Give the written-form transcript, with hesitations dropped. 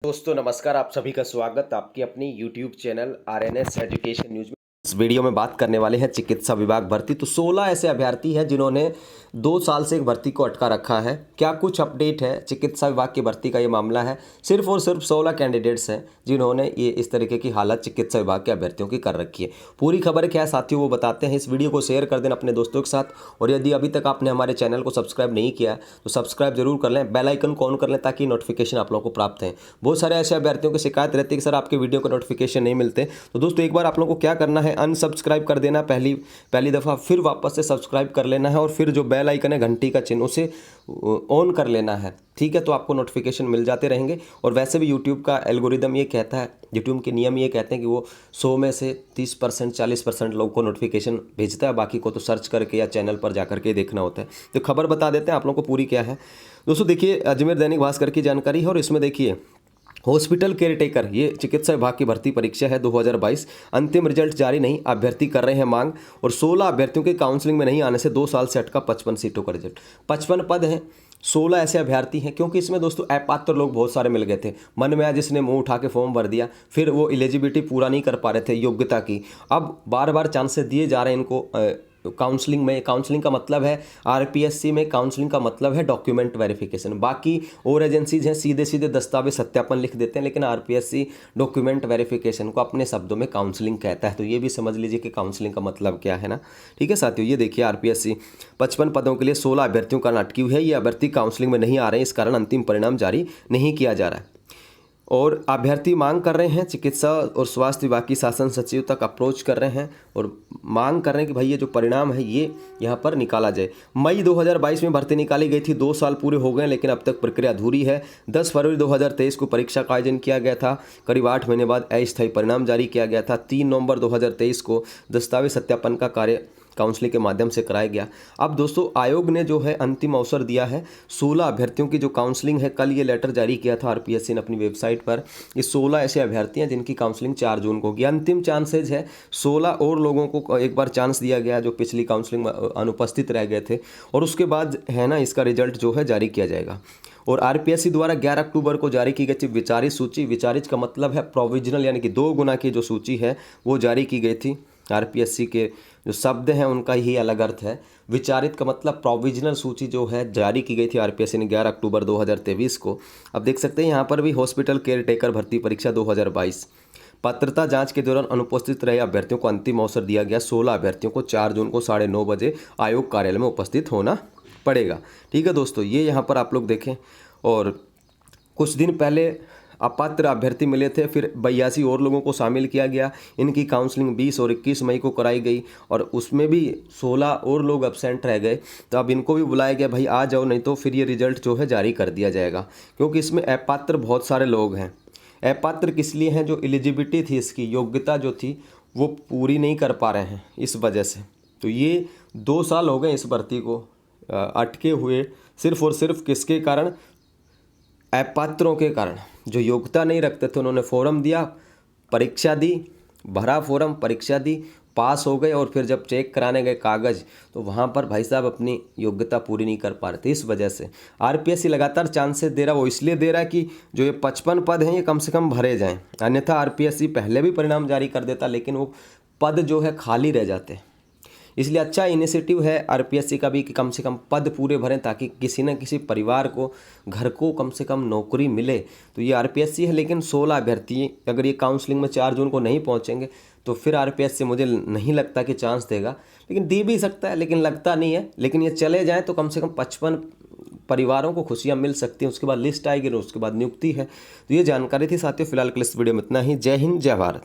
दोस्तों नमस्कार। आप सभी का स्वागत आपकी अपनी YouTube channel RNS education news में। इस वीडियो में बात करने वाले हैं चिकित्सा विभाग भर्ती। तो 16 ऐसे अभ्यर्थी हैं जिन्होंने 2 साल से एक भर्ती को अटका रखा है। क्या कुछ अपडेट है? चिकित्सा विभाग की भर्ती का ये मामला है। सिर्फ और सिर्फ 16 कैंडिडेट्स हैं जिन्होंने ये इस तरीके की हालत चिकित्सा विभाग के अभ्यर्थियों की कर रखी है। पूरी खबर क्या है साथियों वो बताते हैं। इस वीडियो को शेयर कर देना अपने दोस्तों के साथ, और यदि अभी तक आपने हमारे चैनल को सब्सक्राइब नहीं किया है तो सब्सक्राइब जरूर कर लें, बेल आइकन को ऑन कर लें ताकि नोटिफिकेशन आप लोगों को प्राप्त है। बहुत सारे ऐसे अभ्यर्थियों की शिकायत रहती है कि सर आपके वीडियो को नोटिफिकेशन नहीं मिलते। तो दोस्तों एक बार आप लोगों को क्या करना है, अनसब्सक्राइब कर देना पहली दफ़ा, फिर वापस से सब्सक्राइब कर लेना है और फिर जो बेल आइकन है घंटी का चिन्ह उसे ऑन कर लेना है। ठीक है, तो आपको नोटिफिकेशन मिल जाते रहेंगे। और वैसे भी यूट्यूब का एल्गोरिदम ये कहता है, यूट्यूब के नियम ये कहते हैं कि वो 100 में से 30% 40% लोगों को नोटिफिकेशन भेजता है, बाकी को तो सर्च करके या चैनल पर जाकर के देखना होता है। तो खबर बता देते हैं आप लोगों को पूरी क्या है। दोस्तों देखिए, अजमेर दैनिक भास्कर की जानकारी है और इसमें देखिए हॉस्पिटल केयरटेकर, ये चिकित्सा विभाग की भर्ती परीक्षा है 2022। अंतिम रिजल्ट जारी नहीं, अभ्यर्थी कर रहे हैं मांग। और 16 अभ्यर्थियों के काउंसलिंग में नहीं आने से 2 साल से अटका 55 सीटों का रिजल्ट। 55 पद हैं, 16 ऐसे अभ्यर्थी हैं, क्योंकि इसमें दोस्तों अपात्र लोग बहुत सारे मिल गए थे। मन में आज जिसने मुंह उठा के फॉर्म भर दिया, फिर वो एलिजिबिलिटी पूरा नहीं कर पा रहे थे योग्यता की। अब बार बार चांसेस दिए जा रहे हैं इनको काउंसलिंग में। काउंसलिंग का मतलब है आरपीएससी में, काउंसलिंग का मतलब है डॉक्यूमेंट वेरिफिकेशन। बाकी और एजेंसीज हैं सीधे सीधे दस्तावेज सत्यापन लिख देते हैं, लेकिन आरपीएससी डॉक्यूमेंट वेरिफिकेशन को अपने शब्दों में काउंसलिंग कहता है। तो ये भी समझ लीजिए कि काउंसलिंग का मतलब क्या है ना। ठीक है साथियों, ये देखिए आरपीएससी 55 पदों के लिए 16 अभ्यर्थियों का अटकी हुई है। ये अभ्यर्थी काउंसलिंग में नहीं आ रहे हैं, इस कारण अंतिम परिणाम जारी नहीं किया जा रहा है। और अभ्यर्थी मांग कर रहे हैं, चिकित्सा और स्वास्थ्य विभाग की शासन सचिव तक अप्रोच कर रहे हैं और मांग कर रहे हैं कि भाई ये जो परिणाम है ये यहाँ पर निकाला जाए। मई 2022 में भर्ती निकाली गई थी, 2 साल पूरे हो गए लेकिन अब तक प्रक्रिया अधूरी है। 10 फरवरी 2023 को परीक्षा का आयोजन किया गया था। करीब 8 महीने बाद अस्थायी परिणाम जारी किया गया था। 3 नवंबर 2023 को दस्तावेज सत्यापन का कार्य काउंसलिंग के माध्यम से कराया गया। अब दोस्तों आयोग ने जो है अंतिम अवसर दिया है 16 अभ्यर्थियों की जो काउंसलिंग है। कल ये लेटर जारी किया था आरपीएससी ने अपनी वेबसाइट पर। ये 16 ऐसे अभ्यर्थी हैं जिनकी काउंसलिंग 4 जून को होगी। अंतिम चांसेज है 16 और लोगों को एक बार चांस दिया गया जो पिछली काउंसलिंग में अनुपस्थित रह गए थे, और उसके बाद है ना इसका रिजल्ट जो है जारी किया जाएगा। और आरपीएससी द्वारा 11 अक्टूबर को जारी की गई थी विचारित सूची। विचारित का मतलब है प्रोविजनल, यानी कि 2 गुना की जो सूची है वो जारी की गई थी। आरपीएससी के जो शब्द हैं उनका ही अलग अर्थ है। विचारित का मतलब प्रोविजनल सूची जो है जारी की गई थी आरपीएससी ने 11 अक्टूबर 2023 को। अब देख सकते हैं यहाँ पर भी हॉस्पिटल केयरटेकर भर्ती परीक्षा 2022 पात्रता जांच के दौरान अनुपस्थित रहे अभ्यर्थियों को अंतिम अवसर दिया गया। 16 अभ्यर्थियों को 4 जून को 9:30 बजे आयोग कार्यालय में उपस्थित होना पड़ेगा। ठीक है दोस्तों, ये यहाँ पर आप लोग देखें। और कुछ दिन पहले अपात्र अभ्यर्थी मिले थे, फिर 82 और लोगों को शामिल किया गया। इनकी काउंसलिंग 20 और 21 मई को कराई गई और उसमें भी 16 और लोग एब्सेंट रह गए। तो अब इनको भी बुलाया गया, भाई आ जाओ, नहीं तो फिर ये रिजल्ट जो है जारी कर दिया जाएगा, क्योंकि इसमें अपात्र बहुत सारे लोग हैं। अपात्र किस लिए हैं? जो एलिजिबिलिटी थी, इसकी योग्यता जो थी वो पूरी नहीं कर पा रहे हैं इस वजह से। तो ये 2 साल हो गए इस भर्ती को अटके हुए, सिर्फ और सिर्फ किसके कारण? अपात्रों के कारण। जो योग्यता नहीं रखते थे उन्होंने फॉर्म दिया, परीक्षा दी, भरा फॉर्म, परीक्षा दी, पास हो गए, और फिर जब चेक कराने गए कागज़ तो वहाँ पर भाई साहब अपनी योग्यता पूरी नहीं कर पा रहे थे। इस वजह से आरपीएससी लगातार चांसेस दे रहा है। वो इसलिए दे रहा है कि जो ये 55 पद हैं ये कम से कम भरे जाएं, अन्यथा आरपीएससी पहले भी परिणाम जारी कर देता लेकिन वो पद जो है खाली रह जाते। इसलिए अच्छा इनिशिएटिव है आरपीएससी का भी कि कम से कम पद पूरे भरें ताकि किसी न किसी परिवार को, घर को कम से कम नौकरी मिले। तो ये आरपीएससी है, लेकिन 16 अभ्यर्थी अगर ये काउंसलिंग में 4 जून को नहीं पहुंचेंगे तो फिर आरपीएससी मुझे नहीं लगता कि चांस देगा, लेकिन दे भी सकता है, लेकिन लगता नहीं है। लेकिन ये चले जाएँ तो कम से कम 55 परिवारों को खुशियाँ मिल सकती हैं। उसके बाद लिस्ट आएगी और उसके बाद नियुक्ति है। तो ये जानकारी थी साथियों। फिलहाल के लिए इस वीडियो में इतना ही। जय हिंद, जय भारत।